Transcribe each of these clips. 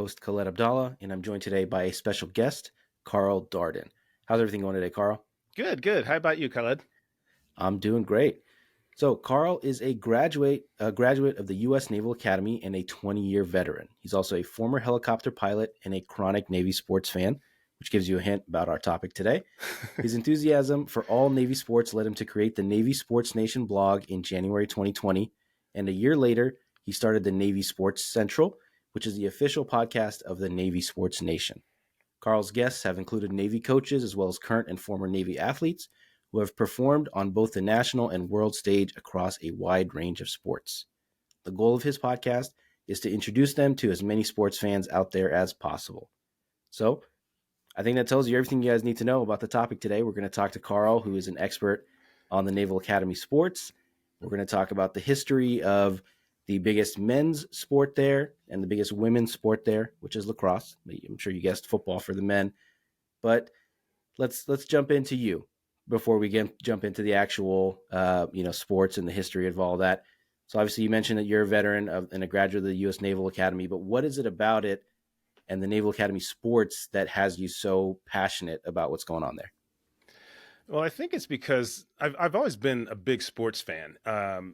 host, Khaled Abdallah, and I'm joined today by a special guest, Karl Darden. How's everything going today, Karl? Good, good. How about you, Khaled? I'm doing great. So, Karl is a graduate of the U.S. Naval Academy and a 20-year veteran. He's also a former helicopter pilot and a chronic Navy sports fan, which gives you a hint about our topic today. His enthusiasm for all Navy sports led him to create the Navy Sports Nation blog in January 2020, and a year later, he started the Navy Sports Central, which is the official podcast of the Navy Sports Nation. Karl's guests have included Navy coaches as well as current and former Navy athletes who have performed on both the national and world stage across a wide range of sports. The goal of his podcast is to introduce them to as many sports fans out there as possible. So, I think that tells you everything you guys need to know about the topic today. We're going to talk to Karl, who is an expert on the Naval Academy sports. We're going to talk about the history of the biggest men's sport there and the biggest women's sport there, which is lacrosse. I'm sure you guessed football for the men. But let's jump into you before we jump into the actual sports and the history of all that. So obviously you mentioned that you're a veteran and a graduate of the U.S. Naval Academy, but what is it about it and the Naval Academy sports that has you so passionate about what's going on there? Well, I think it's because I've always been a big sports fan,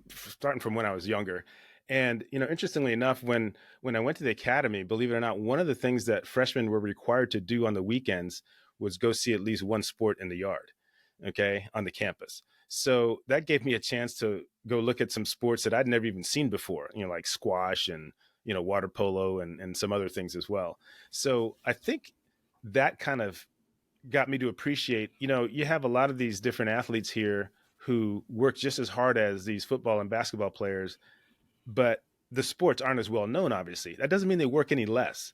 starting from when I was younger. And interestingly enough, when I went to the academy, believe it or not, one of the things that freshmen were required to do on the weekends was go see at least one sport in the yard, okay, on the campus. So that gave me a chance to go look at some sports that I'd never even seen before, like squash and water polo and some other things as well. So I think that kind of got me to appreciate, you have a lot of these different athletes here who work just as hard as these football and basketball players, but the sports aren't as well known, obviously. That doesn't mean they work any less.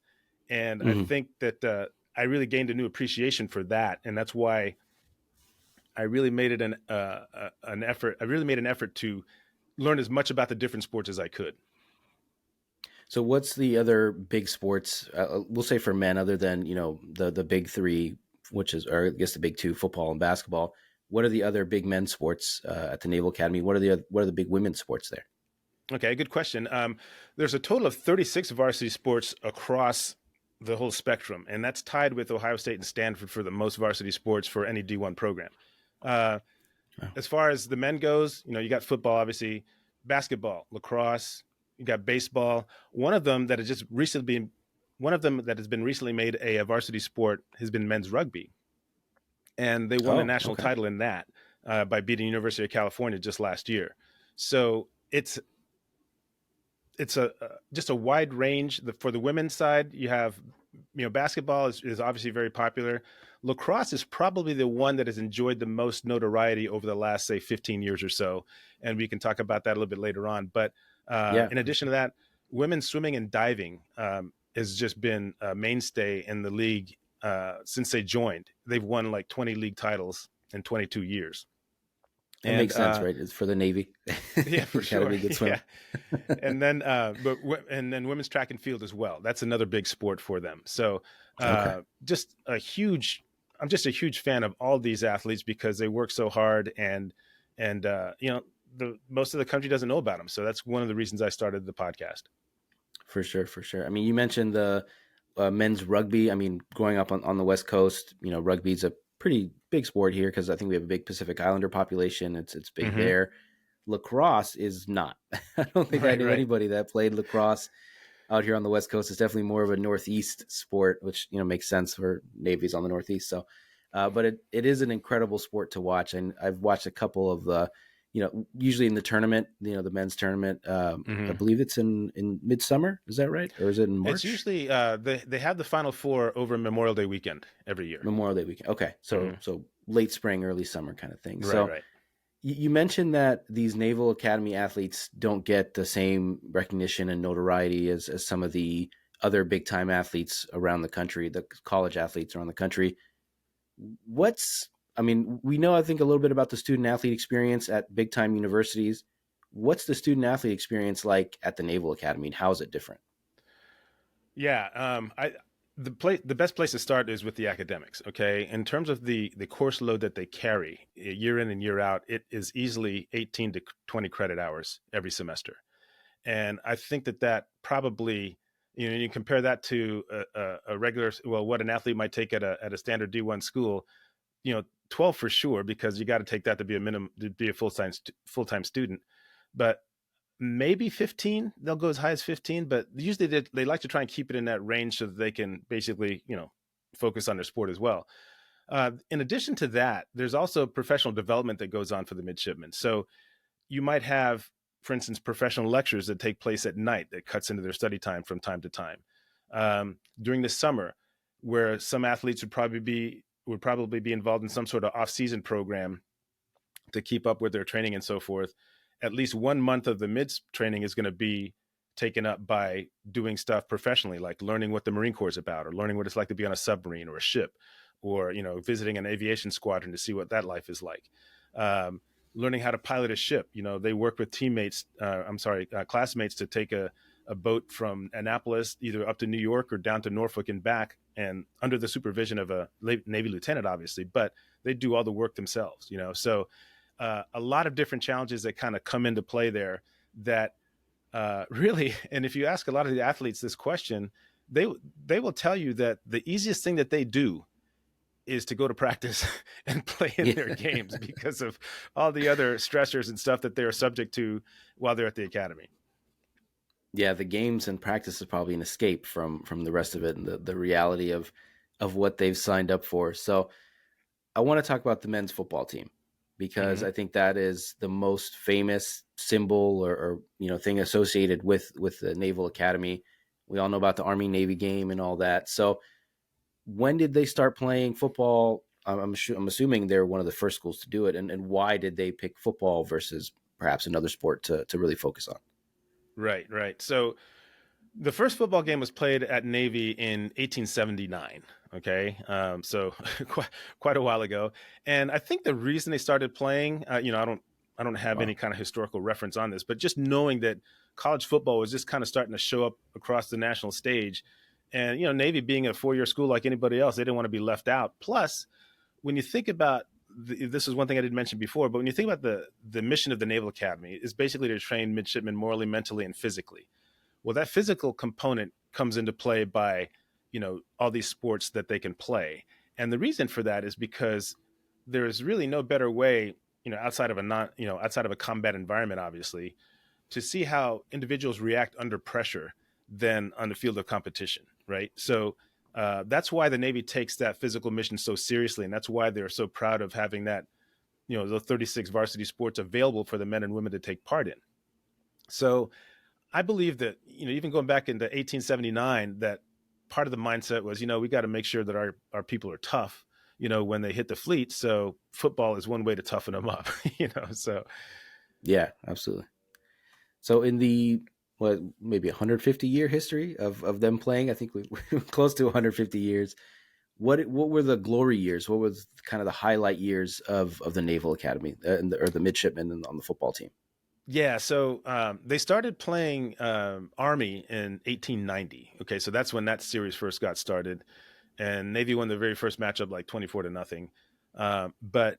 And I think that I really gained a new appreciation for that. And that's why I really made it an effort. I really made an effort to learn as much about the different sports as I could. So what's the other big sports, we'll say for men, other than, the big three, which is, or I guess the big two, football and basketball? What are the other big men's sports at the Naval Academy? What are the big women's sports there? Okay, good question. There's a total of 36 varsity sports across the whole spectrum, and that's tied with Ohio State and Stanford for the most varsity sports for any D1 program. As far as the men goes, you got football, obviously, basketball, lacrosse, you got baseball. One of them that has been recently made a varsity sport has been men's rugby, and they won a Oh, national okay. title in that by beating University of California just last year. So it's just a wide range. For the women's side, you have, basketball is obviously very popular. Lacrosse is probably the one that has enjoyed the most notoriety over the last, say, 15 years or so. And we can talk about that a little bit later on. But Yeah, in for addition sure. to that, women's swimming and diving has just been a mainstay in the league since they joined. They've won like 20 league titles in 22 years. That And makes sense, right? It's for the Navy. yeah, for You got to be sure. a good Yeah. swimmer. And then women's track and field as well. That's another big sport for them. So Okay. just a huge, I'm just a huge fan of all these athletes because they work so hard and the most of the country doesn't know about them. So that's one of the reasons I started the podcast. For sure, for sure. I mean, you mentioned the men's rugby. I mean, growing up on the West Coast, rugby is a pretty big sport here because I think we have a big Pacific Islander population. It's big Hmm. there. Lacrosse is not. I don't think I Right, knew right. anybody that played lacrosse out here on the West Coast. It's definitely more of a Northeast sport, which makes sense for Navy's on the Northeast. So, but it is an incredible sport to watch, and I've watched a couple of the, usually in the tournament, the men's tournament. I Hmm. believe it's in midsummer. Is that right, or is it in It's March? usually they have the Final Four over Memorial Day weekend every year. Memorial Day weekend. Okay, so Hmm. late spring, early summer kind of thing. Right, So right. you mentioned that these Naval Academy athletes don't get the same recognition and notoriety as some of the other big time athletes around the country, the college athletes around the country. I mean, we know, I think, a little bit about the student athlete experience at big time universities. What's the student athlete experience like at the Naval Academy, and how is it different? Yeah, the best place to start is with the academics. Okay, in terms of the course load that they carry year in and year out, it is easily 18 to 20 credit hours every semester, and I think that probably You compare that to a regular, well, what an athlete might take at a standard D1 school, 12 for sure, because you got to take that to be a minimum, to be a full-time student. But maybe 15, they'll go as high as 15, but usually they like to try and keep it in that range so that they can basically, focus on their sport as well. In addition to that, there's also professional development that goes on for the midshipmen. So you might have, for instance, professional lectures that take place at night that cuts into their study time to time. During the summer, where some athletes would probably be involved in some sort of off-season program to keep up with their training and so forth. At least 1 month of the mids training is going to be taken up by doing stuff professionally, like learning what the Marine Corps is about, or learning what it's like to be on a submarine or a ship, or visiting an aviation squadron to see what that life is like. Learning how to pilot a ship. They work with classmates to take a boat from Annapolis either up to New York or down to Norfolk and back, and under the supervision of a Navy lieutenant, obviously, but they do all the work themselves. So a lot of different challenges that kind of come into play there that really, and if you ask a lot of the athletes this question, they they will tell you that the easiest thing that they do is to go to practice and play in their Yeah. games because of all the other stressors and stuff that they're subject to while they're at the academy. Yeah, the games and practice is probably an escape from the rest of it and the reality of what they've signed up for. So I want to talk about the men's football team because Hmm. I think that is the most famous symbol or thing associated with the Naval Academy. We all know about the Army Navy game and all that. So when did they start playing football? I'm assuming they're one of the first schools to do it, and why did they pick football versus perhaps another sport to really focus on? Right, right. So the first football game was played at Navy in 1879. Okay, so quite a while ago, and I think the reason they started playing, I don't have Wow. any kind of historical reference on this, but just knowing that college football was just kind of starting to show up across the national stage, and Navy being a 4-year school like anybody else, they didn't want to be left out. Plus, when you think about this is one thing I didn't mention before, but when you think about the mission of the Naval Academy is basically to train midshipmen morally, mentally, and physically. Well, that physical component comes into play by, all these sports that they can play. And the reason for that is because there is really no better way, outside of a combat environment, obviously, to see how individuals react under pressure than on the field of competition, right? So that's why the Navy takes that physical mission so seriously, and that's why they're so proud of having that, the 36 varsity sports available for the men and women to take part in. So I believe that, even going back into 1879, that part of the mindset was, we got to make sure that our people are tough, when they hit the fleet. So football is one way to toughen them up, so. Yeah, absolutely. So in the what maybe 150-year history of them playing, I think we're close to 150 years. What were the glory years? What was kind of the highlight years of the Naval Academy or the midshipmen on the football team? Yeah, so they started playing Army in 1890. Okay, so that's when that series first got started, and Navy won the very first matchup like 24-0. But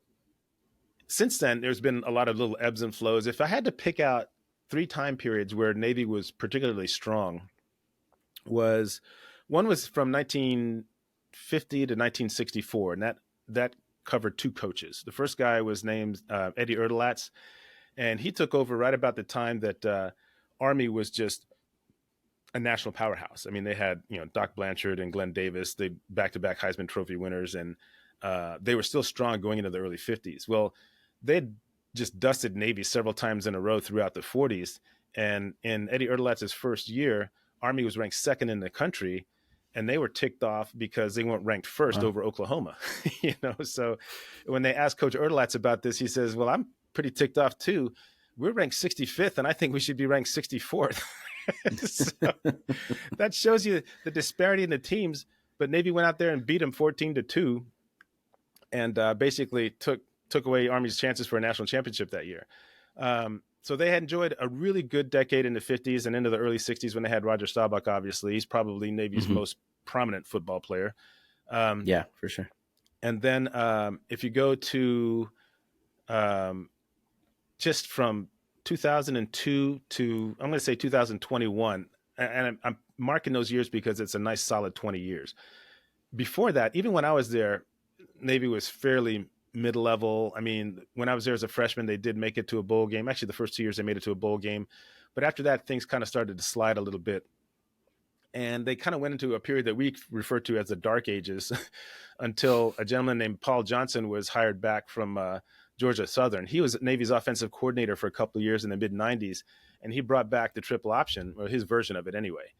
since then, there's been a lot of little ebbs and flows. If I had to pick out three time periods where Navy was particularly strong, was one was from 1950 to 1964, and that covered two coaches. The first guy was named Eddie Erdelatz, and he took over right about the time that Army was just a national powerhouse. I mean, they had Doc Blanchard and Glenn Davis, they back-to-back Heisman Trophy winners, and they were still strong going into the early 50s. Well, they'd just dusted Navy several times in a row throughout the 40s, and in Eddie Erdelatz's first year, Army was ranked second in the country, and they were ticked off because they weren't ranked first Wow. over Oklahoma. So when they asked Coach Erdelatz about this, he says, "Well, I'm pretty ticked off too. We're ranked 65th, and I think we should be ranked 64th." So that shows you the disparity in the teams. But Navy went out there and beat them 14-2, and basically took away Army's chances for a national championship that year. So they had enjoyed a really good decade in the 50s and into the early 60s when they had Roger Staubach. Obviously, he's probably Navy's Hmm. most prominent football player. Um, Yeah, for sure. and then if you go to um, just from 2002 to I'm going to say 2021, and marking those years because it's a nice solid 20 years. Before that, even when I was there, Navy was fairly mid-level. I mean, when I was there as a freshman, they did make it to a bowl game. Actually, the first 2 years they made it to a bowl game, but after that, things kind of started to slide a little bit, and they kind of went into a period that we refer to as the dark ages until a gentleman named Paul Johnson was hired back from Georgia Southern. He was Navy's offensive coordinator for a couple of years in the mid 90s, and he brought back the triple option, or his version of it anyway.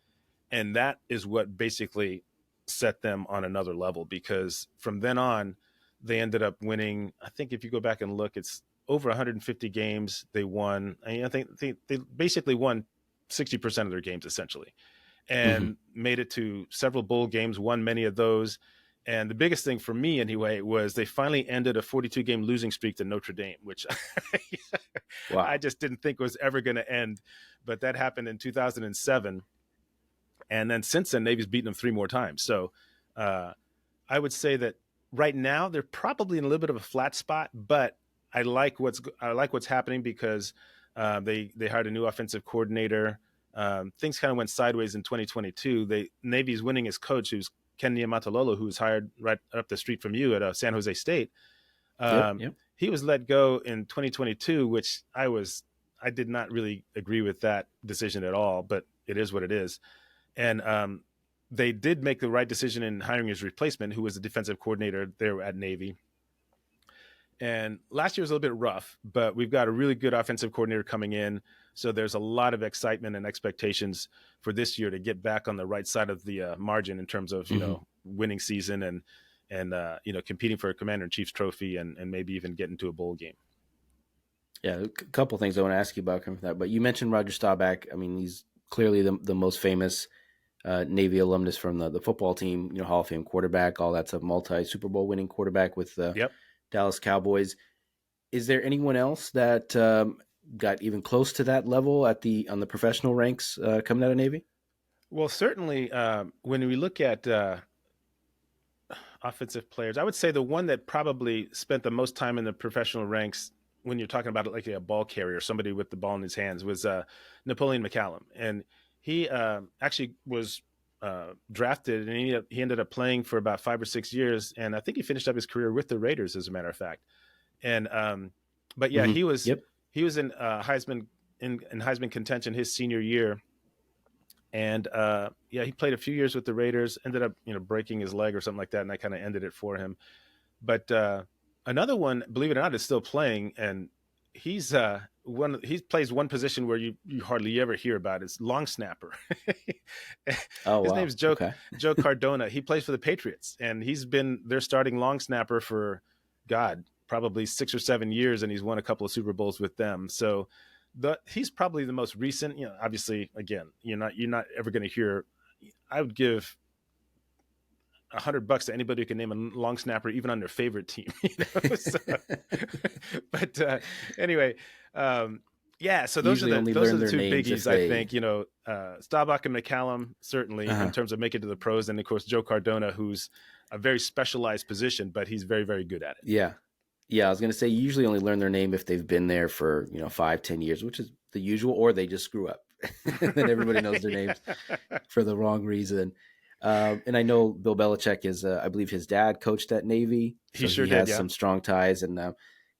And that is what basically set them on another level, because from then on, they ended up winning. I think if you go back and look, it's over 150 games they won. I think they basically won 60% of their games essentially, Hmm. and made it to several bowl games, won many of those. And the biggest thing for me anyway was they finally ended a 42 game losing streak to Notre Dame, which I Wow. just didn't think was ever going to end. But that happened in 2007. And then since then, Navy's beaten them 3 more times. So uh, I would say that right now they're probably in a little bit of a flat spot, but I like what's happening because they hired a new offensive coordinator. Things kind of went sideways in 2022. Navy's winning his coach, who's Ken Niumatalolo, who was hired right up the street from you at San Jose State. Yep. Um, Yep. he was let go in 2022, which I did not really agree with that decision at all, but it is what it is. And they did make the right decision in hiring his replacement, who was the defensive coordinator there at Navy. And last year was a little bit rough, but we've got a really good offensive coordinator coming in. So there's a lot of excitement and expectations for this year to get back on the right side of the margin in terms of, Hmm. winning season and competing for a Commander in Chief's trophy and maybe even getting to a bowl game. Yeah, a couple things I want to ask you about coming from that. But you mentioned Roger Staubach. I mean, he's clearly the most famous Navy alumnus from the football team. Hall of Fame quarterback. All that's a multi Super Bowl winning quarterback with the Yep. Dallas Cowboys. Is there anyone else that got even close to that level on the professional ranks coming out of Navy? Well, certainly when we look at offensive players, I would say the one that probably spent the most time in the professional ranks when you're talking about it like a ball carrier, somebody with the ball in his hands, was Napoleon McCallum. And he actually was drafted, and he ended up playing for about 5 or 6 years. And I think he finished up his career with the Raiders, as a matter of fact. And but yeah, Hmm. Yep. he was in Heisman in Heisman contention his senior year, and yeah, he played a few years with the Raiders. Ended up breaking his leg or something like that, and I kind of ended it for him. But another one, believe it or not, is still playing, and he's he plays one position where you hardly ever hear about. It's long snapper. Oh His wow. name's Okay. Joe Cardona. He plays for the Patriots, and he's been their starting long snapper for God probably 6 or 7 years, and he's won a couple of Super Bowls with them. So he's probably the most recent. Obviously, again, you're not ever going to hear. I would give $100 to anybody who can name a long snapper, even on their favorite team. So, but anyway, um, yeah. So Usually only those are learn the their two names if biggies. I they. think Staubach and McCallum certainly in Uh-huh. terms of making it to the pros, and of course Joe Cardona, who's a very specialized position, but he's very very good at it. Yeah. Yeah, I was gonna say you usually only learn their name if they've been there for 5, 10 years, which is the usual, or they just screw up. Then everybody knows their names Right. for the wrong reason. And I know Bill Belichick is, I believe his dad coached at Navy, He so sure he did. has Yeah. some strong ties and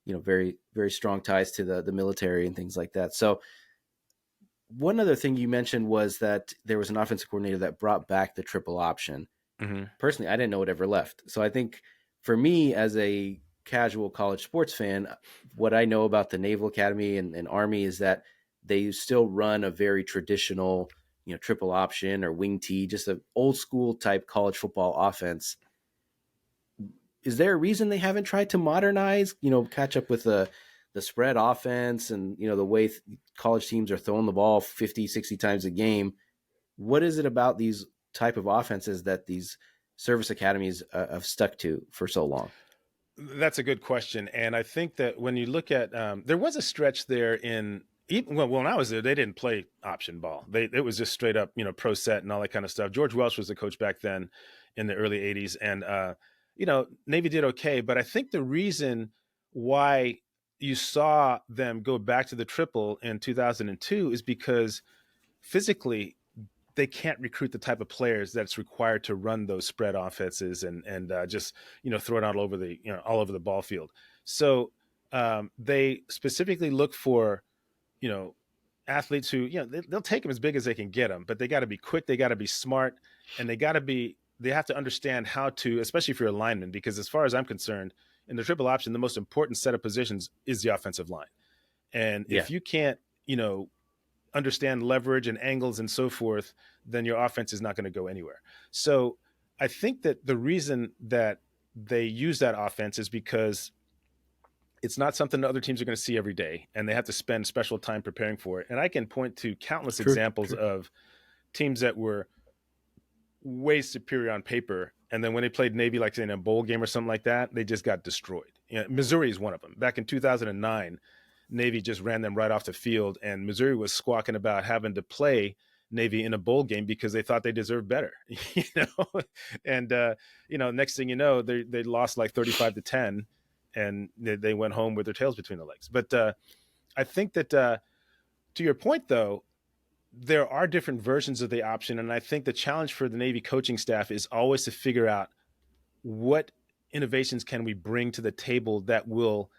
very very strong ties to the military and things like that. So one other thing you mentioned was that there was an offensive coordinator that brought back the triple option. Hmm. Personally, I didn't know it ever left. So I think for me, as a casual college sports fan, what I know about the Naval Academy and Army is that they still run a very traditional, triple option or wing T, just an old school type college football offense. Is there a reason they haven't tried to modernize, catch up with the spread offense and, the way college teams are throwing the ball 50, 60 times a game? What is it about these type of offenses that these service academies have stuck to for so long? That's a good question, and I think that when you look at, there was a stretch there in even well, when I was there, they didn't play option ball. It was just straight up, pro set and all that kind of stuff. George Welsh was the coach back then in the early '80s, and Navy did okay, but I think the reason why you saw them go back to the triple in 2002 is because physically they can't recruit the type of players that's required to run those spread offenses and just throw it out all over the all over the ball field. So they specifically look for you know athletes who they'll take them as big as they can get them, but they got to be quick, they got to be smart, and they have to understand how to, especially for your linemen, because as far as I'm concerned, in the triple option, the most important set of positions is the offensive line. And Yeah, if you can't, you know, understand leverage and angles and so forth, then your offense is not going to go anywhere. So I think that the reason that they use that offense is because it's not something that other teams are going to see every day, and they have to spend special time preparing for it. And I can point to countless true, examples true. of teams that were way superior on paper, and then when they played Navy, like in a bowl game or something like that, they just got destroyed. Missouri is one of them. Back in 2009, Navy just ran them right off the field, and Missouri was squawking about having to play Navy in a bowl game because they thought they deserved better, you know. And next thing you know, they lost like 35-10, and they went home with their tails between their legs. But I think that to your point, though, there are different versions of the option, and I think the challenge for the Navy coaching staff is always to figure out what innovations can we bring to the table that will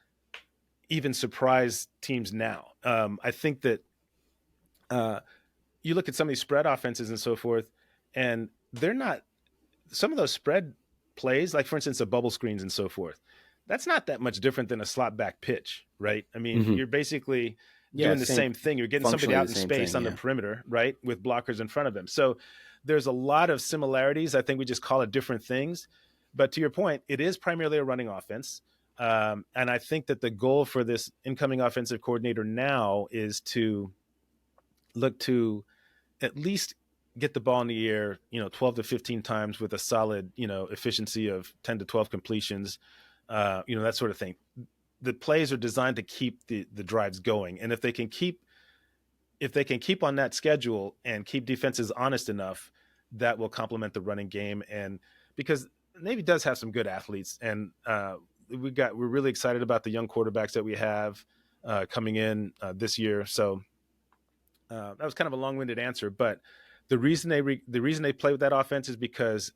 even surprise teams now. I think that uh, you look at some of these spread offenses and so forth, and they're not, some of those spread plays, like for instance, the bubble screens and so forth, that's not that much different than a slot back pitch, right? I mean, Hmm. you're basically Yeah, doing the same, same thing. You're getting somebody functionally out the in same space thing. on the Yeah. perimeter, right, with blockers in front of them. So there's a lot of similarities. I think we just call it different things. But to your point, it is primarily a running offense. And I think that the goal for this incoming offensive coordinator now is to look to at least get the ball in the air, 12 to 15 times with a solid, efficiency of 10 to 12 completions, that sort of thing. The plays are designed to keep the drives going. And if they can keep on that schedule and keep defenses honest enough, that will complement the running game. And because Navy does have some good athletes, and we're really excited about the young quarterbacks that we have coming in this year. So that was kind of a long-winded answer, but the reason they play with that offense is because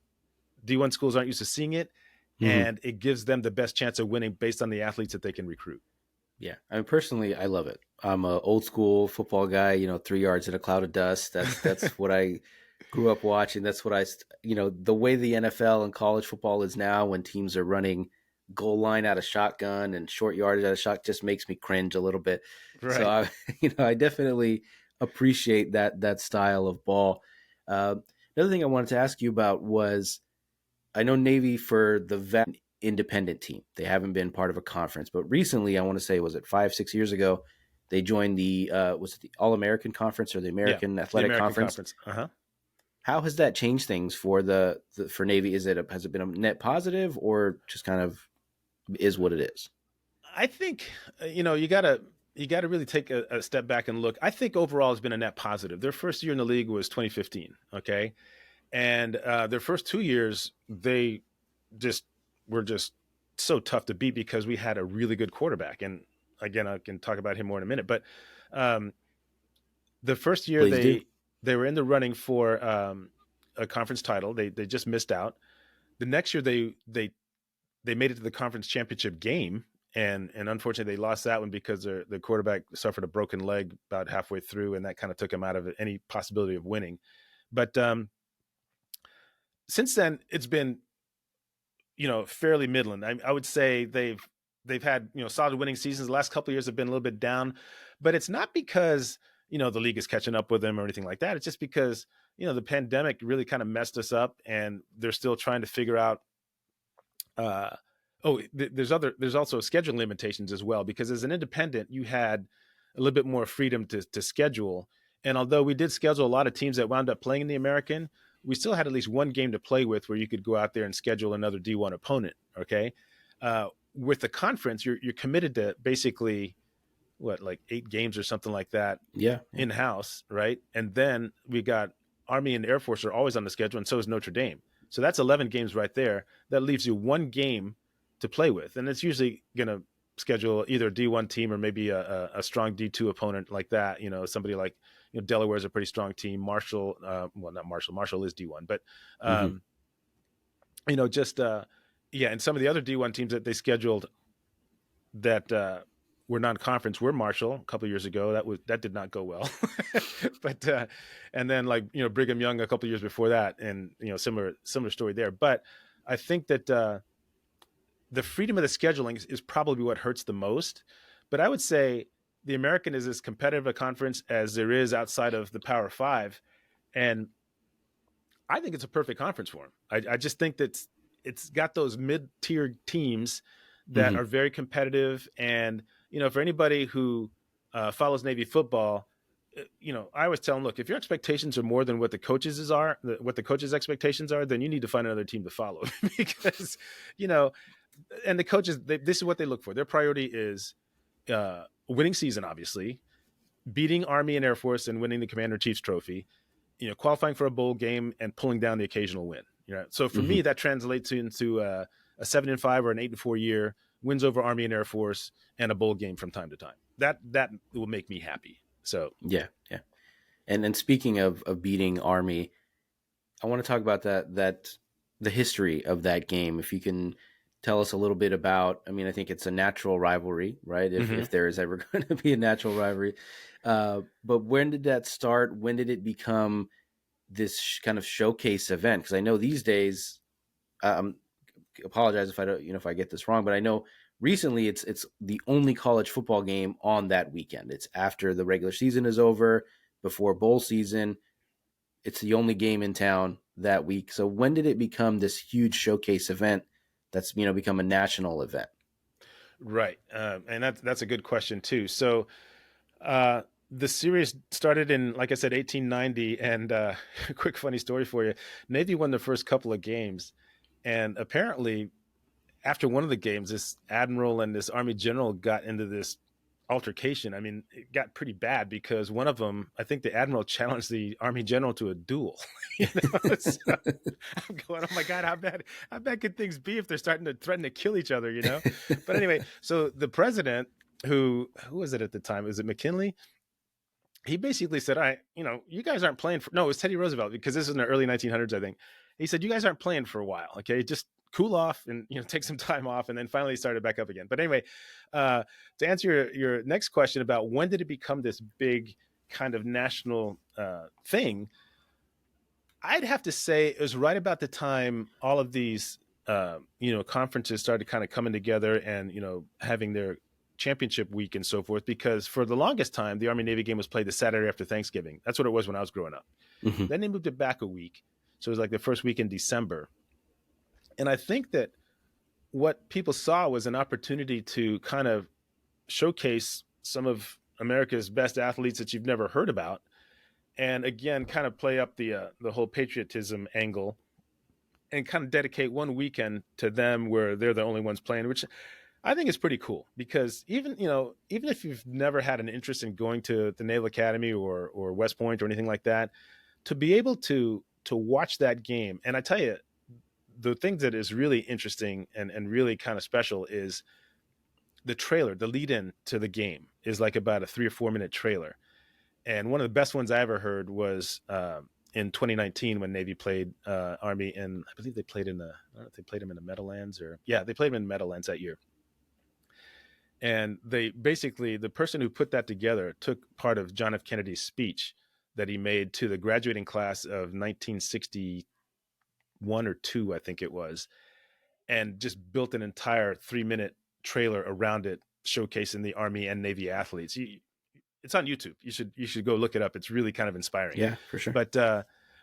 D1 schools aren't used to seeing it, Hmm. and it gives them the best chance of winning based on the athletes that they can recruit. Yeah, I mean, personally, I love it. I'm a old school football guy. 3 yards in a cloud of dust. That's what I grew up watching. That's what the way the NFL and college football is now, when teams are running goal line out of shotgun and short yardage out of shot, just makes me cringe a little bit. So Right. I definitely appreciate that style of ball. Uh, another thing I wanted to ask you about was, I know Navy for the vet independent team. They haven't been part of a conference, but recently, I want to say, was it 5, 6 years ago, they joined the was it the All American Conference or the Yeah. American The Athletic American Conference? Conference. Uh-huh. How has that changed things for for Navy? Has it been a net positive, or just kind of is what it is? I think you gotta really take a step back and look. I think overall has been a net positive. Their first year in the league was 2015. Okay, and their first 2 years they just were just so tough to beat because we had a really good quarterback. And again, I can talk about him more in a minute. But um, the first year Please do. they were in the running for a conference title. They just missed out. The next year they made it to the conference championship game, and unfortunately they lost that one because the quarterback suffered a broken leg about halfway through, and that kind of took him out of any possibility of winning. But since then, it's been fairly midland. I would say they've had solid winning seasons. The last couple of years have been a little bit down, but it's not because the league is catching up with them or anything like that. It's just because the pandemic really kind of messed us up, and they're still trying to figure out. Uh, there's also scheduling limitations as well, because as an independent, you had a little bit more freedom to schedule. And although we did schedule a lot of teams that wound up playing in the American, we still had at least one game to play with where you could go out there and schedule another D1 opponent. Okay, with the conference, you're committed to basically what, like 8 games or something like that Yeah, yeah. in house, right? And then we got Army and Air Force are always on the schedule, and so is Notre Dame. So that's 11 games right there. That leaves you one game to play with, and it's usually going to schedule either a D1 team or maybe a strong D2 opponent like that. Somebody like, Delaware is a pretty strong team. Marshall, well, not Marshall. Marshall is D1, but Hmm. um, just yeah, and some of the other D1 teams that they scheduled that were non-conference were Marshall a couple of years ago. That did not go well, but and then like Brigham Young a couple of years before that, and similar story there. But I think that the freedom of the scheduling is probably what hurts the most. But I would say the American is as competitive a conference as there is outside of the Power Five, and I think it's a perfect conference for him. I just think that it's got those mid-tier teams that Hmm. are very competitive, and for anybody who follows Navy football, I always tell them, look, if your expectations are more than what the what the coaches' expectations are, then you need to find another team to follow because you know and the coaches, this is what they look for. Their priority is winning season, obviously, beating Army and Air Force and winning the Commander in Chief's trophy, qualifying for a bowl game and pulling down the occasional win. So for Hmm. me, that translates into a 7-5 or an 8-4 year, wins over Army and Air Force, and a bowl game from time to time. That will make me happy. So Yeah, yeah. And then speaking of beating Army, I want to talk about that the history of that game. If you can tell us a little bit about, I mean, I think it's a natural rivalry, right? mhm. If there is ever going to be a natural rivalry, but when did that start? When did it become this kind of showcase event? Because I know these days, um, apologize if I don't, if I get this wrong, but I know recently it's the only college football game on that weekend. It's after the regular season is over, before bowl season. It's the only game in town that week. So when did it become this huge showcase event that's become a national event? Right, and that's a good question too. So uh, the series started in, like I said, 1890. And a quick funny story for you: Navy won the first couple of games, and apparently after one of the games, this admiral and this army general got into this altercation. I mean, it got pretty bad because one of them, I think the admiral, challenged the army general to a duel. So I'm going, oh my god, how bad could things be if they're starting to threaten to kill each other? But anyway, so the president, who was it at the time? Was it McKinley? He basically said, you guys aren't playing for, no, it was Teddy Roosevelt, because this is in the early 1900s, I think. He said, you guys aren't playing for a while. Okay. Just cool off and, take some time off. And then finally started back up again. But anyway, to answer your next question about when did it become this big kind of national thing, I'd have to say it was right about the time all of these, conferences started kind of coming together and, having their championship week and so forth. Because for the longest time, the Army Navy game was played the Saturday after Thanksgiving. That's what it was when I was growing up. Hmm. Then they moved it back a week. So it was like the first week in December. And I think that what people saw was an opportunity to kind of showcase some of America's best athletes that you've never heard about. And again, kind of play up the whole patriotism angle and kind of dedicate one weekend to them where they're the only ones playing, which I think is pretty cool. Because even if you've never had an interest in going to the Naval Academy or West Point or anything like that, to be able to watch that game, and I tell you, the thing that is really interesting and really kind of special is the trailer. The lead in to the game is like about a 3 or 4 minute trailer, and one of the best ones I ever heard was in 2019 when Navy played Army, and I believe they played in the, I don't know if they played them in the Meadowlands, or yeah, they played them in the Meadowlands that year. And they basically, the person who put that together took part of John F. Kennedy's speech that he made to the graduating class of 1961 or two, I think it was, and just built an entire 3 minute trailer around it, showcasing the Army and Navy athletes. It's on YouTube. You should go look it up. It's really kind of inspiring. Yeah, for sure. But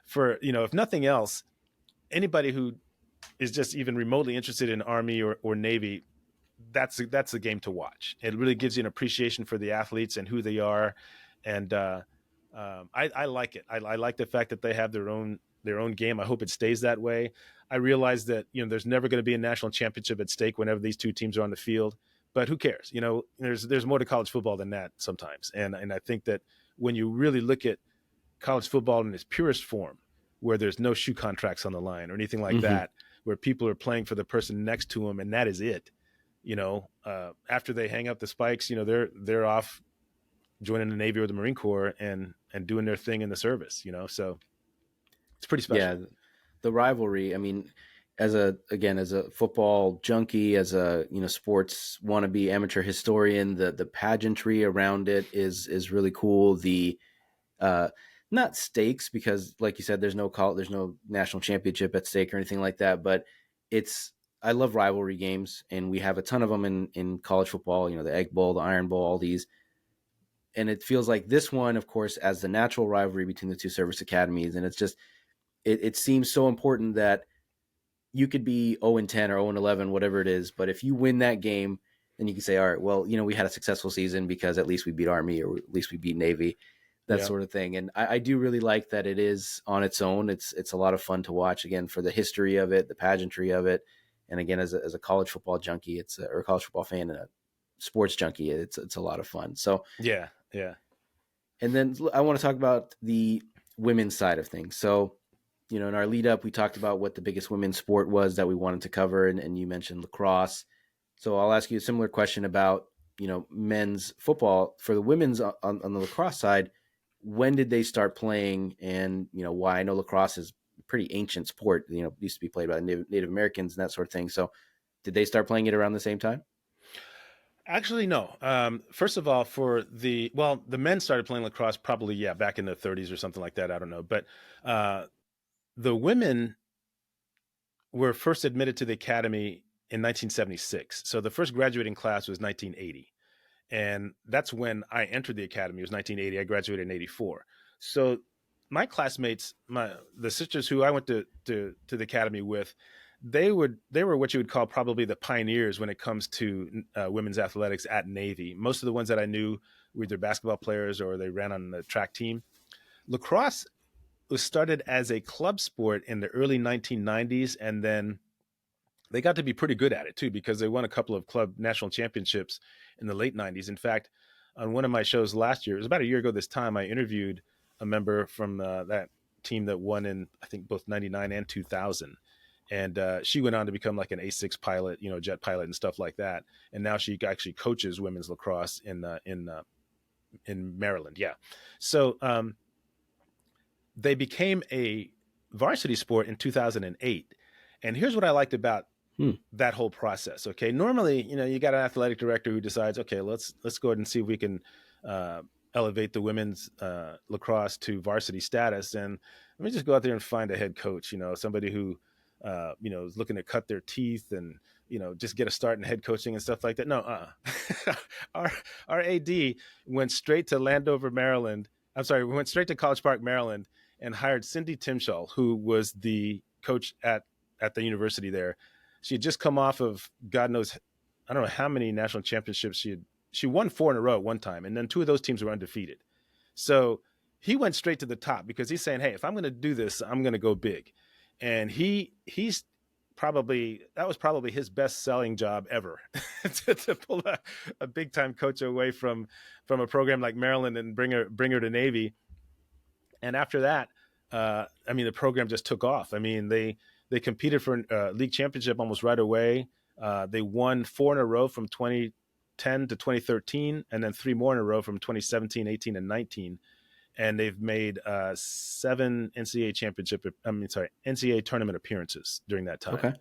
for if nothing else, anybody who is just even remotely interested in Army or Navy, that's the game to watch. It really gives you an appreciation for the athletes and who they are, and I like it. I like the fact that they have their own game. I hope it stays that way. I realize that there's never going to be a national championship at stake whenever these two teams are on the field, but who cares? There's more to college football than that sometimes, and I think that when you really look at college football in its purest form, where there's no shoe contracts on the line or anything like Hmm. that, where people are playing for the person next to them, and that is it. after they hang up the spikes, they're off joining the Navy or the Marine Corps and doing their thing in the service. So it's pretty Yeah, special. the rivalry. I mean, as a football junkie, as a sports wannabe amateur historian, the pageantry around it is really cool. The uh, not stakes because, like you said, there's no national championship at stake or anything like that. But it's I love rivalry games, and we have a ton of them in college football. The Egg Bowl, the Iron Bowl, all these, and it feels like this one, of course, as the natural rivalry between the two service academies, and it's just it seems so important that you could be 0 and 10 or 0 and 11, whatever it is. But if you win that game, then you can say, all right, well, we had a successful season because at least we beat Army or at least we beat Navy, that Yeah. sort of thing. And I do really like that it is on its own. It's a lot of fun to watch again for the history of it, the pageantry of it. And again, as a college football junkie, or a college football fan and a sports junkie, it's a lot of fun. So, Yeah. Yeah. and then I want to talk about the women's side of things. So, in our lead up, we talked about what the biggest women's sport was that we wanted to cover, and you mentioned lacrosse. So I'll ask you a similar question about men's football for the women's on the lacrosse side. When did they start playing, and why? I know lacrosse is a pretty ancient sport. Used to be played by Native Americans and that sort of thing. So did they start playing it around the same time? Actually, no. First of all, the men started playing lacrosse probably, yeah, back in the 30s or something like that. I don't know. But uh, the women were first admitted to the academy in 1976. So the first graduating class was 1980. And that's when I entered the academy. It was 1980. I graduated in 84. So my classmates, the sisters who I went to the academy with, they were what you would call probably the pioneers when it comes to women's athletics at Navy. Most of the ones that I knew were either basketball players or they ran on the track team. Lacrosse was started as a club sport in the early 1990s, and then they got to be pretty good at it too because they won a couple of club national championships in the late 90s. In fact, on one of my shows last year, it was about a year ago this time, I interviewed a member from that team that won in, I think, both 99 and 2000. And she went on to become like an A6 pilot, jet pilot and stuff like that. And now she actually coaches women's lacrosse in Maryland. Yeah. So they became a varsity sport in 2008. And here's what I liked about Hmm. that whole process. Okay, normally, you got an athletic director who decides, okay, let's go ahead and see if we can uh, elevate the women's lacrosse to varsity status, and let me just go out there and find a head coach. Somebody who is looking to cut their teeth and just get a start in head coaching and stuff like that. No, our our AD went straight to Landover, Maryland. I'm sorry, we went straight to College Park, Maryland, and hired Cindy Timshall, who was the coach at the university there. She had just come off of God knows, I don't know how many national championships she won 4 in a row at one time, and then 2 of those teams were undefeated. So he went straight to the top because he's saying, hey, if I'm going to do this, I'm going to go big. And he's probably that was probably his best selling job ever to pull a big time coach away from a program like Maryland and bring her to Navy. And after that, I mean, the program just took off. I mean, they competed for a league championship almost right away. They won 4 in a row from 2010 to 2013, and then 3 more in a row from 2017, 18, and 19. And they've made 7 NCAA championship. I mean, sorry, NCAA tournament appearances during that time. Okay.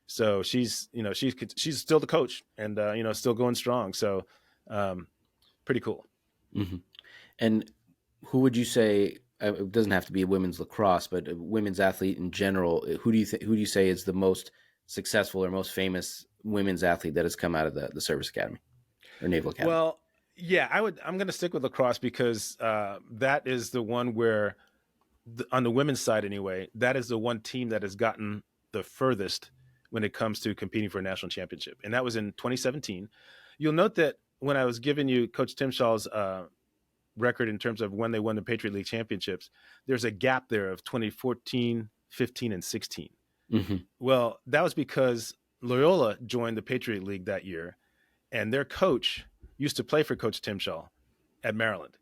So she's still the coach and still going strong. So um, pretty cool. Hmm. And who would you say? It doesn't have to be women's lacrosse, but a women's athlete in general. Who do you say is the most successful or most famous women's athlete that has come out of the service academy or Naval Academy? Well, yeah, I'm going to stick with lacrosse because that is the one where, on the women's side anyway, that is the one team that has gotten the furthest when it comes to competing for a national championship, and that was in 2017. You'll note that when I was giving you Coach Tim Shaw's record in terms of when they won the Patriot League championships, there's a gap there of 2014, 15, and 16. Hmm. Well, that was because Loyola joined the Patriot League that year, and their coach used to play for Coach Tim Shaw at Maryland,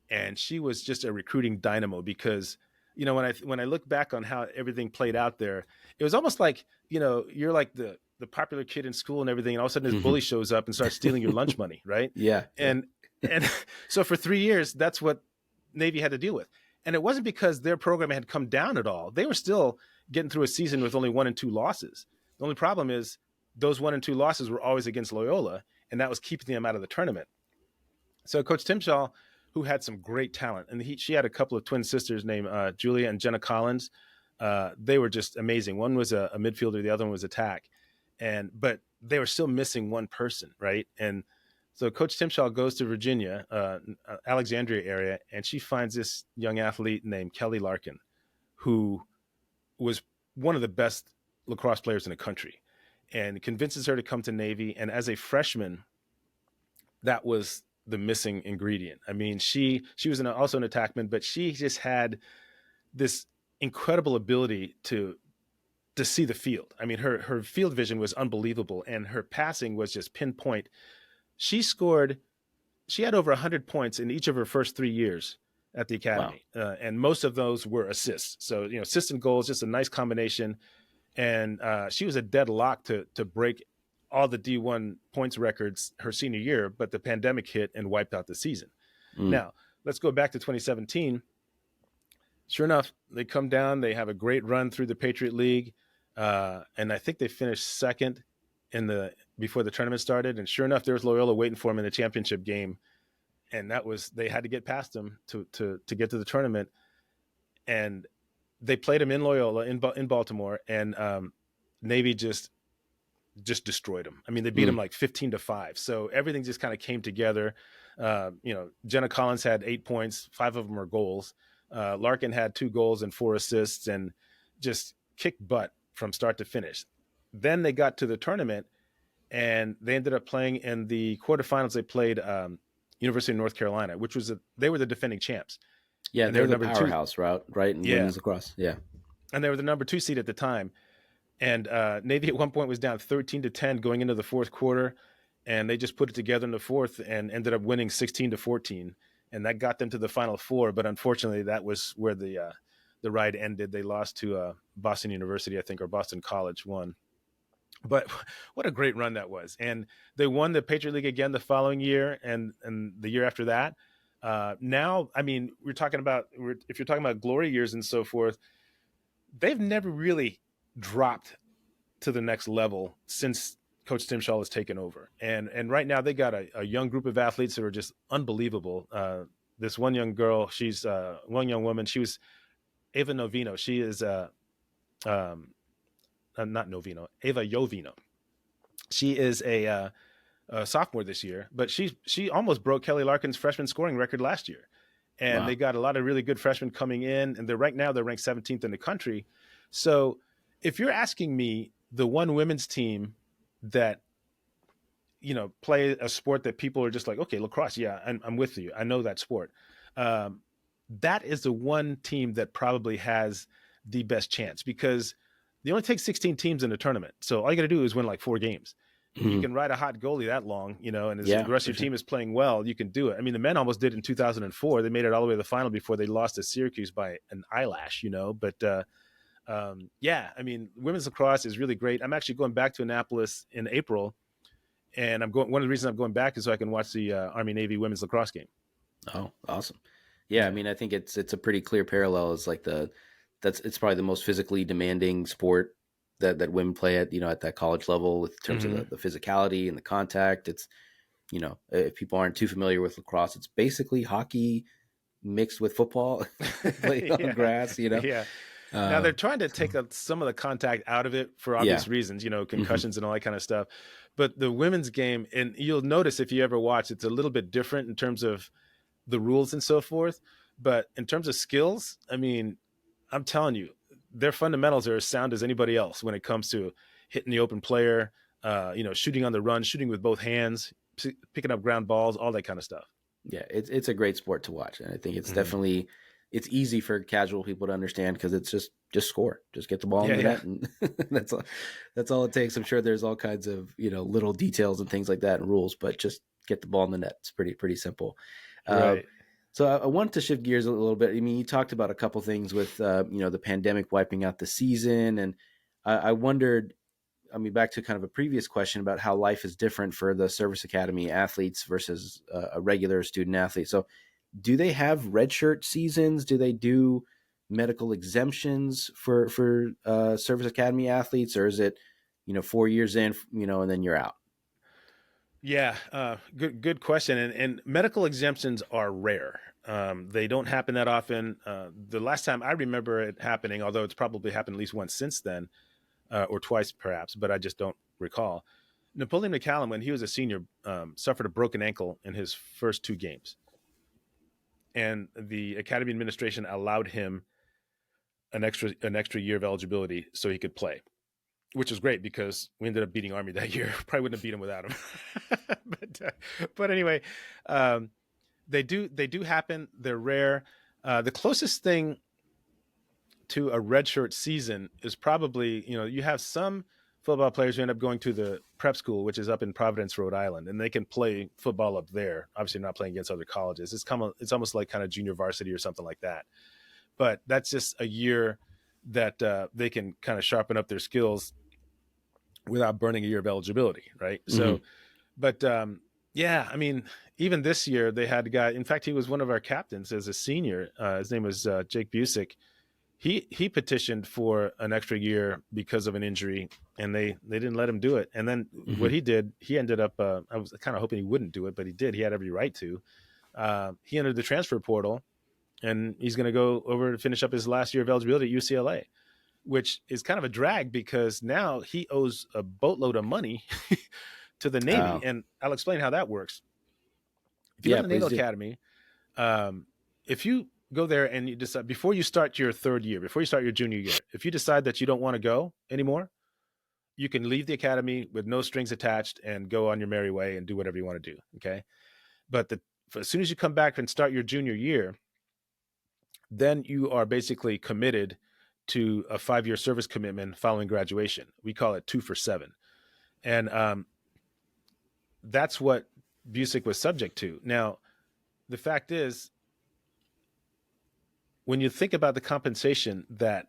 and she was just a recruiting dynamo because when I look back on how everything played out there, it was almost like you're like the popular kid in school and everything, and all of a sudden this Mhm. bully shows up and starts stealing your lunch money, right? Yeah, yeah. And so for 3 years, that's what Navy had to deal with. And it wasn't because their program had come down at all. They were still getting through a season with only 1 and 2 losses. The only problem is those 1 and 2 losses were always against Loyola, and that was keeping them out of the tournament. So Coach Timshaw, who had some great talent, and she had a couple of twin sisters named Julia and Jenna Collins. They were just amazing. One was a midfielder, the other one was attack, but they were still missing one person, right? And so Coach Timshaw goes to Virginia, Alexandria area, and she finds this young athlete named Kelly Larkin, who was one of the best lacrosse players in the country, and convinces her to come to Navy. And as a freshman, that was the missing ingredient. I mean, she was also an attackman, but she just had this incredible ability to see the field. I mean, her field vision was unbelievable, and her passing was just pinpoint. She scored. She had over 100 points in each of her first 3 years at the Wow. academy, and most of those were assists. So assists and goals, just a nice combination. And she was a deadlock to break all the D1 points records her senior year, but the pandemic hit and wiped out the season. Mm. Now, let's go back to 2017. Sure enough, they come down. They have a great run through the Patriot League, and I think they finished second in the before the tournament started. And sure enough, there was Loyola waiting for them in the championship game, and that was they had to get past them to get to the tournament. And they played them in Loyola in Baltimore, and Navy just destroyed them. I mean, they beat them Mm. like 15-5. So everything just kind of came together. Jenna Collins had 8 points, 5 of them were goals. Larkin had 2 goals and 4 assists, and just kicked butt from start to finish. Then they got to the tournament, and they ended up playing in the quarterfinals. They played University of North Carolina, which was they were the defending champs, Yeah, and they they're were the number two. powerhouse route, right? In Yeah, women's lacrosse. Yeah. and they were the number 2 seed at the time. And Navy at one point was down 13-10 going into the fourth quarter, and they just put it together in the fourth and ended up winning 16-14, and that got them to the Final Four. But unfortunately, that was where the ride ended. They lost to Boston University, I think, or Boston College won. But what a great run that was! And they won the Patriot League again the following year, and the year after that. Now, I mean, if you're talking about glory years and so forth, they've never really dropped to the next level since Coach Tim Shaw has taken over. And right now they got a young group of athletes that are just unbelievable. This one young girl, she's one young woman. She was Ava Novino. She is um, not Novino, Ava Jovino. She is a sophomore this year, but she almost broke Kelly Larkin's freshman scoring record last year. And Wow. they got a lot of really good freshmen coming in, and they're ranked 17th in the country. So if you're asking me, the one women's team that play a sport that people are just like, okay, lacrosse, yeah, I'm with you, I know that sport. Um, that is the one team that probably has the best chance, because they only take 16 teams in a tournament, so all you got to do is win like 4 games. You Mhm. can ride a hot goalie that long, and as Yeah, the rest of for your sure. team is playing well, you can do it. I mean, the men almost did in 2004. They made it all the way to the final before they lost to Syracuse by an eyelash, But yeah, I mean, women's lacrosse is really great. I'm actually going back to Annapolis in April, and I'm going. One of the reasons I'm going back is so I can watch the Army Navy women's lacrosse game. Oh, awesome. Yeah, I Yeah. mean, I think it's a pretty clear parallel. It's like it's probably the most physically demanding sport that women play at at that college level in terms of Hmm. the physicality and the contact. It's if people aren't too familiar with lacrosse, it's basically hockey mixed with football played on Yeah, grass. yeah. Now they're trying to take some of the contact out of it for Yeah. obvious reasons, Hmm. concussions and all that kind of stuff. But the women's game, and you'll notice if you ever watch, it's a little bit different in terms of the rules and so forth. But in terms of skills, I mean, I'm telling you, their fundamentals are as sound as anybody else when it comes to hitting the open player, shooting on the run, shooting with both hands, picking up ground balls, all that kind of stuff. Yeah, it's a great sport to watch, and I think it's Hmm. definitely it's easy for casual people to understand because it's just score, just get the ball in Yeah, the yeah. net, and that's all it takes. I'm sure there's all kinds of little details and things like that and rules, but just get the ball in the net. It's pretty simple. Uh, Right. so I wanted to shift gears a little bit. I mean, you talked about a couple things with the pandemic wiping out the season, and I wondered I mean, back to kind of a previous question about how life is different for the service academy athletes versus a regular student athlete. So, do they have redshirt seasons? Do they do medical exemptions for service academy athletes, or is it 4 years in, and then you're out? Yeah, good question. And medical exemptions are rare. They don't happen that often. The last time I remember it happening, although it's probably happened at least once since then, or twice perhaps, but I just don't recall. Napoleon McCallum, when he was a senior, suffered a broken ankle in his first two games, and the academy administration allowed him an extra year of eligibility so he could play, which was great because we ended up beating Army that year. Probably wouldn't have beat him without him. But anyway, um, they do happen. They're rare. The closest thing to a redshirt season is probably, you have some football players who end up going to the prep school, which is up in Providence, Rhode Island, and they can play football up there. Obviously, not playing against other colleges. It's almost like kind of junior varsity or something like that. But that's just a year that they can kind of sharpen up their skills without burning a year of eligibility, right? Mm-hmm. So, but yeah, I mean, even this year they had a guy. In fact, he was one of our captains as a senior. His name was Jake Busick. He petitioned for an extra year because of an injury, and they didn't let him do it. And then Mm-hmm. what he did, he ended up. I was kind of hoping he wouldn't do it, but he did. He had every right to. He entered the transfer portal, and he's going to go over to finish up his last year of eligibility at UCLA, which is kind of a drag because now he owes a boatload of money to the Navy. Oh, And I'll explain how that works. If you go yeah, to the Naval please do. Academy, um, if you go there and you decide before you start your third year, before you start your junior year, if you decide that you don't want to go anymore, you can leave the academy with no strings attached and go on your merry way and do whatever you want to do. Okay. But as soon as you come back and start your junior year, then you are basically committed to a 5-year service commitment following graduation. We call it 2 for 7. And that's what Busick was subject to. Now, the fact is, when you think about the compensation that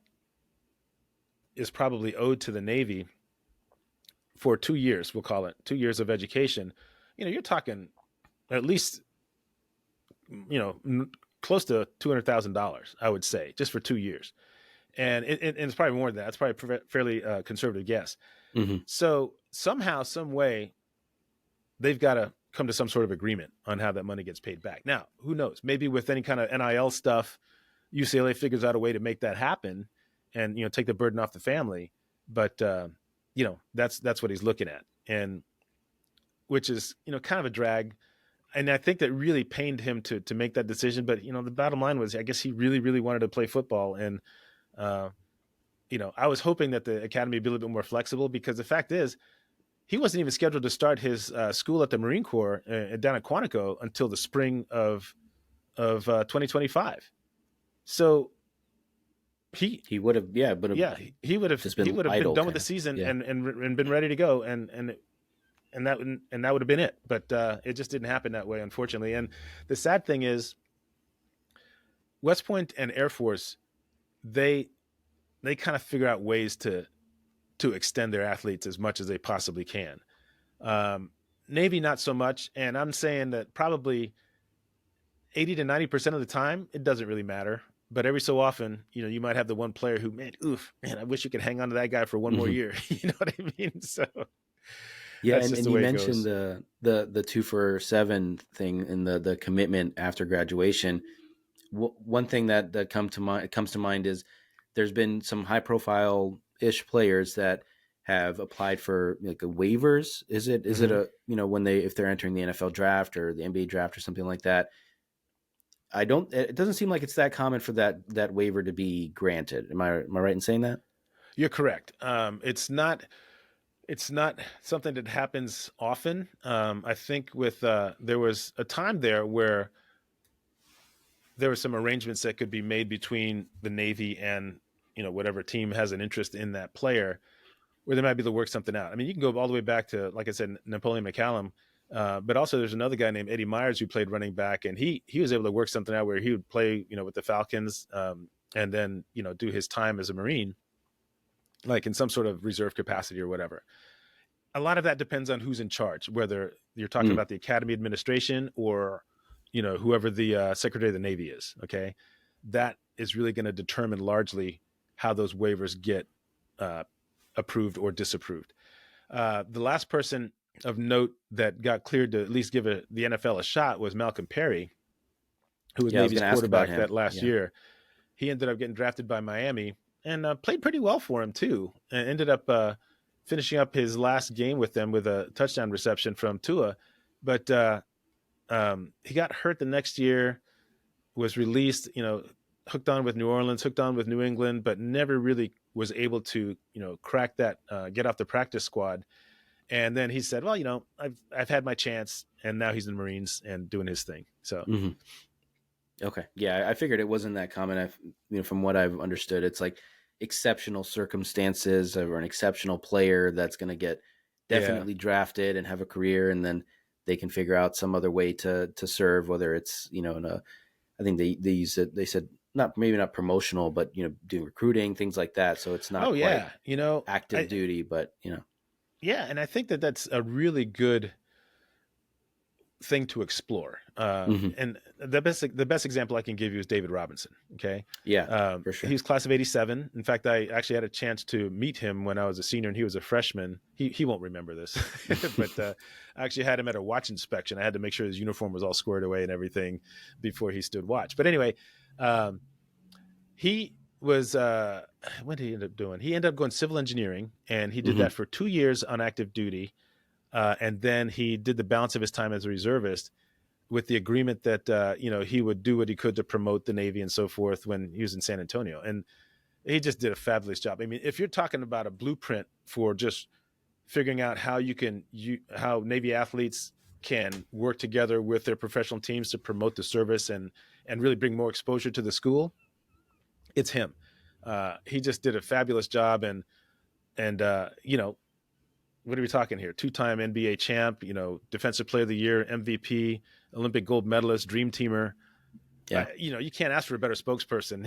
is probably owed to the Navy for 2 years, we'll call it 2 years of education, you're talking at least, close to $200,000, I would say, just for 2 years. And it's probably more than that. It's probably a fairly conservative guess. Mm-hmm. So somehow, some way, they've got to come to some sort of agreement on how that money gets paid back. Now, who knows? Maybe with any kind of NIL stuff, UCLA figures out a way to make that happen, and take the burden off the family. But that's what he's looking at, and which is kind of a drag. And I think that really pained him to make that decision. But the bottom line was, I guess he really, really wanted to play football, and uh, I was hoping that the academy would be a little bit more flexible, because the fact is, he wasn't even scheduled to start his school at the Marine Corps down at Quantico until the spring of 2025. So he, He would have, yeah, but yeah, he would have just he been would have been idle, done with kind the of. season Yeah. and been ready to go, and that would have been it. But it just didn't happen that way, unfortunately. And the sad thing is, West Point and Air Force, they they kind of figure out ways to extend their athletes as much as they possibly can. Um, Navy, not so much. And I'm saying that probably 80 to 90% of the time, it doesn't really matter. But every so often, you might have the one player who, man, I wish you could hang on to that guy for one more Hmm. year. You know what I mean? So Yeah, that's and, just and the you way it mentioned goes. the 2 for 7 thing and the commitment after graduation. One thing that comes to mind is there's been some high profile ish players that have applied for like a waivers. Is it Hmm. a when they if they're entering the NFL draft or the NBA draft or something like that? I don't. It doesn't seem like it's that common for that waiver to be granted. Am I right in saying that? You're correct. It's not something that happens often. I think there was a time there where there were some arrangements that could be made between the Navy and whatever team has an interest in that player, where they might be able to work something out. I mean, you can go all the way back to, like I said, Napoleon McCallum, but also there's another guy named Eddie Myers who played running back, and he was able to work something out where he would play with the Falcons, and then do his time as a Marine, like in some sort of reserve capacity or whatever. A lot of that depends on who's in charge, whether you're talking Mm, about the academy administration or, whoever the secretary of the Navy is. Okay. That is really going to determine largely how those waivers get uh, approved or disapproved. The last person of note that got cleared to at least give the NFL a shot was Malcolm Perry, who was yeah, I was Navy's going to ask about quarterback him. that last Yeah. year. He ended up getting drafted by Miami and played pretty well for him too, and ended up finishing up his last game with them with a touchdown reception from Tua. But he got hurt the next year, was released, hooked on with New Orleans, hooked on with New England, but never really was able to, crack that, get off the practice squad. And then he said, well, I've had my chance, and now he's in the Marines and doing his thing. So Hmm. Okay. Yeah, I figured it wasn't that common. From what I've understood, it's like exceptional circumstances or an exceptional player that's going to get yeah. definitely drafted and have a career, and then they can figure out some other way to serve, whether it's in a. I think they use it. They said not maybe not promotional, but doing recruiting things like that. So it's not Oh quite yeah. active I duty, but Yeah, and I think that that's a really good thing to explore. hmm And the best example I can give you is David Robinson. Okay, yeah, for sure. he was class of '87. In fact, I actually had a chance to meet him when I was a senior and he was a freshman. He won't remember this, but I actually had him at a watch inspection. I had to make sure his uniform was all squared away and everything before he stood watch. But anyway, um, he was what did he end up doing? He ended up going civil engineering, and he did Hmm. that for 2 years on active duty. And then he did the balance of his time as a reservist with the agreement that he would do what he could to promote the Navy and so forth when he was in San Antonio. And he just did a fabulous job. I mean, if you're talking about a blueprint for just figuring out how Navy athletes can work together with their professional teams to promote the service and really bring more exposure to the school, it's him. He just did a fabulous job, and what are we talking here? Two-time NBA champ, defensive player of the year, MVP, Olympic gold medalist, dream teamer. Yeah. You can't ask for a better spokesperson,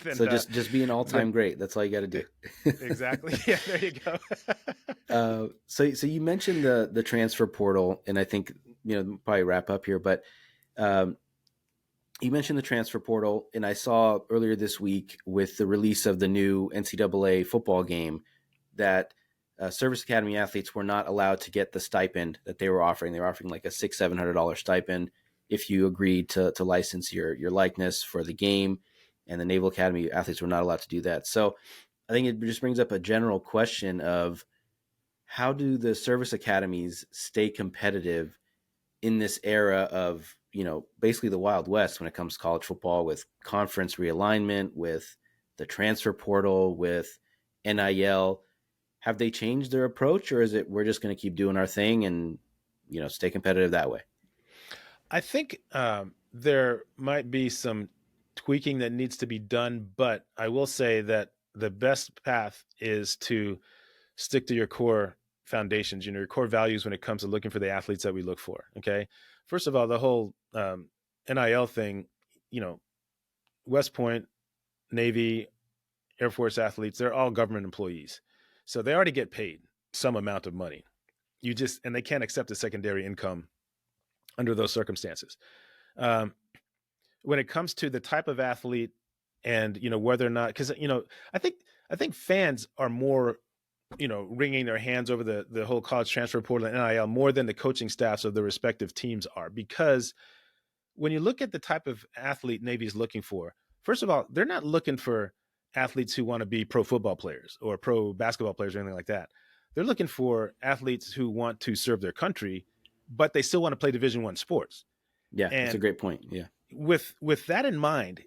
than So just be an all time than great. That's all you got to do. exactly. Yeah, there you go. So you mentioned the transfer portal, and I think probably wrap up here, but um, you mentioned the transfer portal, and I saw earlier this week with the release of the new NCAA football game that service academy athletes were not allowed to get the stipend that they were offering. They were offering like a $600-700 stipend if you agreed to license your likeness for the game, and the Naval Academy athletes were not allowed to do that. So I think it just brings up a general question of how do the service academies stay competitive in this era of basically the Wild West when it comes to college football, with conference realignment, with the transfer portal, with NIL? Have they changed their approach, or is it we're just going to keep doing our thing and stay competitive that way? I think there might be some tweaking that needs to be done, but I will say that the best path is to stick to your core foundations, your core values when it comes to looking for the athletes that we look for. Okay. First of all, the whole NIL thing, you know, West Point, Navy, Air Force athletes, they're all government employees. So they already get paid some amount of money. And they can't accept a secondary income under those circumstances. Um, when it comes to the type of athlete and, whether or not, because, I think, I think fans are more wringing their hands over the whole college transfer portal and NIL more than the coaching staffs of the respective teams are. Because when you look at the type of athlete Navy is looking for, first of all, they're not looking for athletes who want to be pro football players or pro basketball players or anything like that. They're looking for athletes who want to serve their country, but they still want to play Division I sports. Yeah, that's a And great point. Yeah. with that in mind,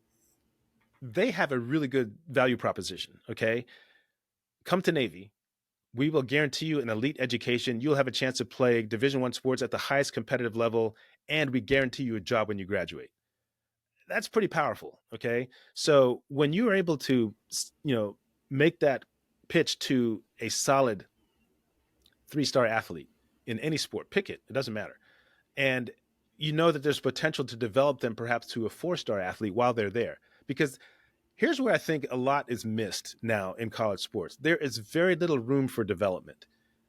they have a really good value proposition. Okay, come to Navy, we will guarantee you an elite education. You'll have a chance to play Division I sports at the highest competitive level, and we guarantee you a job when you graduate. That's pretty powerful. Okay. So when you are able to, make that pitch to a solid 3-star athlete in any sport, pick it, it doesn't matter. And you know that there's potential to develop them perhaps to a 4-star athlete while they're there. Because here's where I think a lot is missed now in college sports. There is very little room for development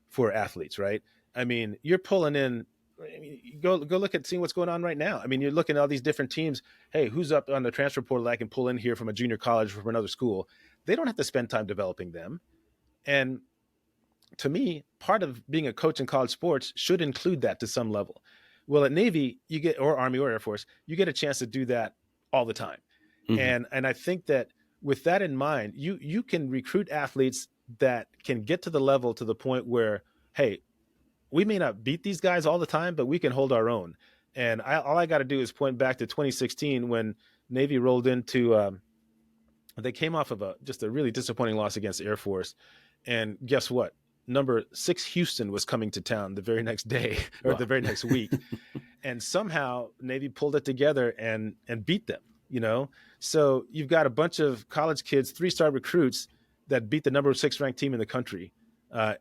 for athletes, right? I mean, you're pulling in. I mean, go look at seeing what's going on right now. I mean, you're looking at all these different teams. Hey, who's up on the transfer portal that I can pull in here from a junior college or from another school? They don't have to spend time developing them. And to me, part of being a coach in college sports should include that to some level. Well, at Navy, you get, or Army or Air Force, you get a chance to do that all the time. Hmm. And I think that with that in mind, you can recruit athletes that can get to the level to the point where, hey, we may not beat these guys all the time, but we can hold our own. And all I got to do is point back to 2016 when Navy rolled into. They came off of just a really disappointing loss against Air Force, and guess what? Number 6 Houston was coming to town the very next day or Wow. the very next week, and somehow Navy pulled it together and beat them. So you've got a bunch of college kids, 3-star recruits that beat the number 6 ranked team in the country,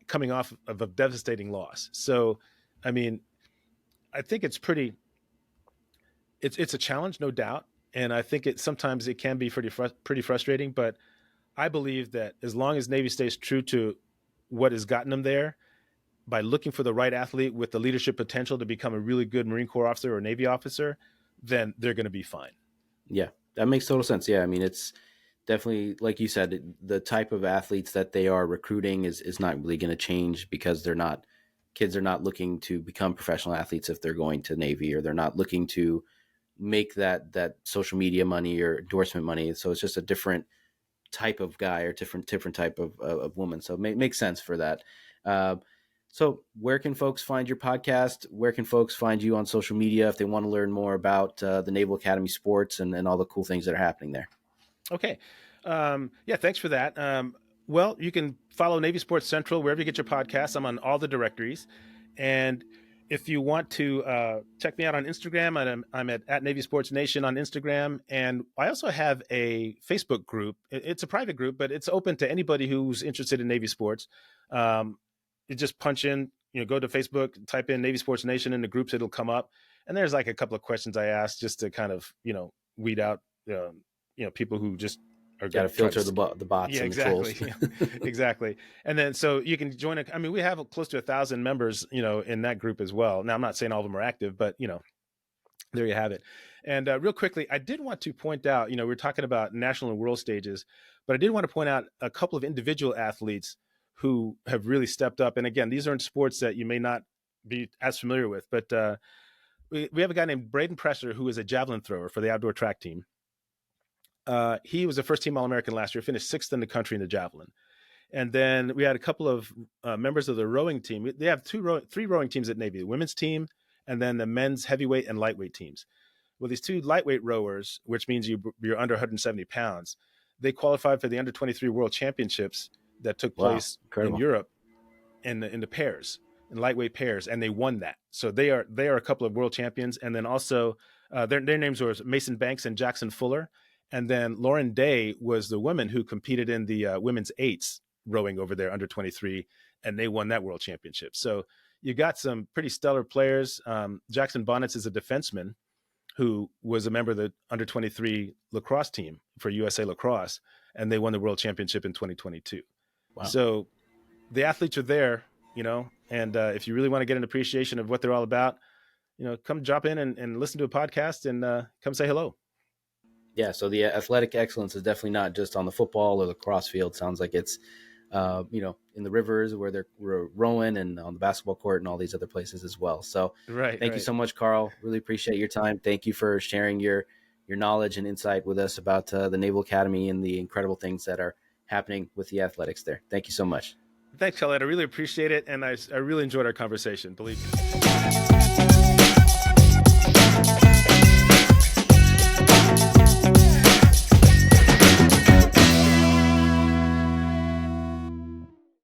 coming off of a devastating loss. So, I mean, I think it's a challenge, no doubt, and I think sometimes it can be pretty frustrating. But I believe that as long as Navy stays true to what has gotten them there, by looking for the right athlete with the leadership potential to become a really good Marine Corps officer or Navy officer, then they're going to be fine. Yeah, that makes total sense. Yeah, I mean, it's definitely, like you said, the type of athletes that they are recruiting is not really going to change because kids are not looking to become professional athletes if they're going to Navy, or they're not looking to make that social media money or endorsement money. So it's just a different type of guy or different type of woman. So it makes sense for that. Uh, so where can folks find your podcast? Where can folks find you on social media if they want to learn more about the Naval Academy sports and all the cool things that are happening there? Okay. Yeah, thanks for that. Well, you can follow Navy Sports Central wherever you get your podcasts. I'm on all the directories. And if you want to check me out on Instagram, I'm at Navy Sports Nation on Instagram. And I also have a Facebook group. It's a private group, but it's open to anybody who's interested in Navy sports. You just punch in, go to Facebook, type in Navy Sports Nation in the groups, it'll come up. And there's like a couple of questions I ask just to kind of, weed out, people who just are Got going to to try filter to. the bots Yeah, and the trolls. exactly. Yeah, exactly. And then so you can join we have close to 1,000 members, in that group as well. Now I'm not saying all of them are active, but there you have it. And real quickly, I did want to point out, we're talking about national and world stages, but I did want to point out a couple of individual athletes who have really stepped up. And again, these are in sports that you may not be as familiar with, but we have a guy named Braden Presser, who is a javelin thrower for the outdoor track team. He was a first team All-American last year, finished 6th in the country in the javelin. And then we had a couple of members of the rowing team. They have three rowing teams at Navy, the women's team, and then the men's heavyweight and lightweight teams. Well, these 2 lightweight rowers, which means you're under 170 pounds, they qualified for the under 23 world championships that took Wow, place in incredible. Europe in the pairs, in lightweight pairs, and they won that. So they are a couple of world champions. And then also their names were Mason Banks and Jackson Fuller. And then Lauren Day was the woman who competed in the women's eights rowing over there under 23, and they won that world championship. So you got some pretty stellar players. Jackson Bonnets is a defenseman who was a member of the under 23 lacrosse team for USA Lacrosse, and they won the world championship in 2022. Wow. So the athletes are there, and if you really want to get an appreciation of what they're all about, come drop in and listen to a podcast and come say hello. Yeah, so the athletic excellence is definitely not just on the football or the cross field. Sounds like it's, in the rivers where they're rowing, and on the basketball court and all these other places as well. So thank you Right. so much, Karl. Really appreciate your time. Thank you for sharing your knowledge and insight with us about the Naval Academy and the incredible things that are happening with the athletics there. Thank you so much. Thanks, Colette. I really appreciate it, and I really enjoyed our conversation. Believe me.